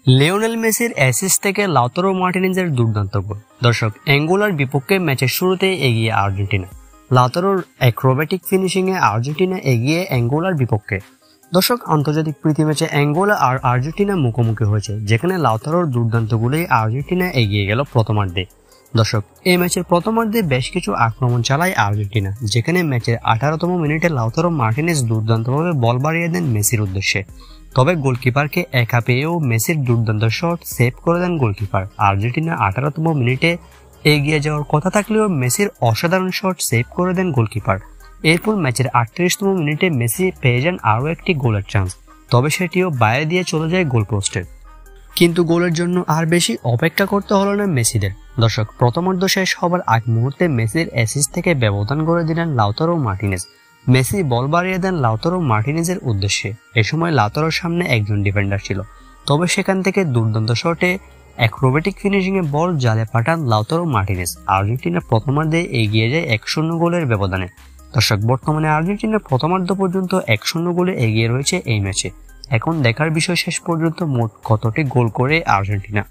Lionel মেসির assist থেকে Lautaro মার্টিনেজের দুর্দান্ত গোল। দর্শক, অ্যাঙ্গোলার বিপক্ষে ম্যাচের শুরুতেই এগিয়ে আর্জেন্টিনা। লাউতারোর অ্যাক্রোব্যাটিক ফিনিশিংয়ে আর্জেন্টিনা এগিয়ে অ্যাঙ্গোলার বিপক্ষে। দর্শক, আন্তর্জাতিক প্রীতি ম্যাচে অ্যাঙ্গোলা আর আর্জেন্টিনা মুখোমুখি হয়েছে, যেখানে লাউতারোর দুর্দান্ত গোলেই আর্জেন্টিনা এগিয়ে গেল প্রথমার্ধে। দর্শক, এই ম্যাচের প্রথমার্ধে বেশ কিছু আক্রমণ চালায় আর্জেন্টিনা, যেখানে ম্যাচের 18তম মিনিটে লাউতারো মার্টিনেজ দুর্দান্তভাবে বল বাড়িয়ে দেন মেসির উদ্দেশ্যে। তবে গোলকিপারকে একা পেয়েও মেসির দুর্দান্ত শট সেভ করে দেন গোলকিপার। আর্জেন্টিনা 18তম মিনিটে এগিয়ে যাওয়ার কথা থাকলেও মেসির অসাধারণ শট সেভ করে দেন গোলকিপার। এরপর ম্যাচের 38তম মিনিটে মেসি পেয়ে যান আরও একটি গোলের চান্স, তবে সেটিও বাইরে দিয়ে চলে যায় গোলপোস্টে। কিন্তু গোলের জন্য আর বেশি অপেক্ষা করতে হলো না মেসিদের। দর্শক, প্রথমার্ধ শেষ হবার আগ মুহূর্তে মেসির অ্যাসিস্ট থেকে ব্যবধান করে দিলেন লাউতারো মার্টিনেজ। মেসি বল বাড়িয়ে দেন লাউতারো মার্টিনেজের উদ্দেশ্যে। এ সময় লাউতারোর সামনে একজন ডিফেন্ডার ছিল, তবে সেখান থেকে দুর্দান্ত শটে অ্যাক্রোব্যাটিক ফিনিশিংয়ে বল জালে পাঠান লাউতারো মার্টিনেজ। আর্জেন্টিনা প্রথমার্ধে এগিয়ে যায় 1-0 গোলের ব্যবধানে। দর্শক, বর্তমানে আর্জেন্টিনা প্রথমার্ধ পর্যন্ত 1-0 গোলে এগিয়ে রয়েছে এই ম্যাচে। এখন দেখার বিষয় শেষ পর্যন্ত মোট কতটি গোল করে আর্জেন্টিনা।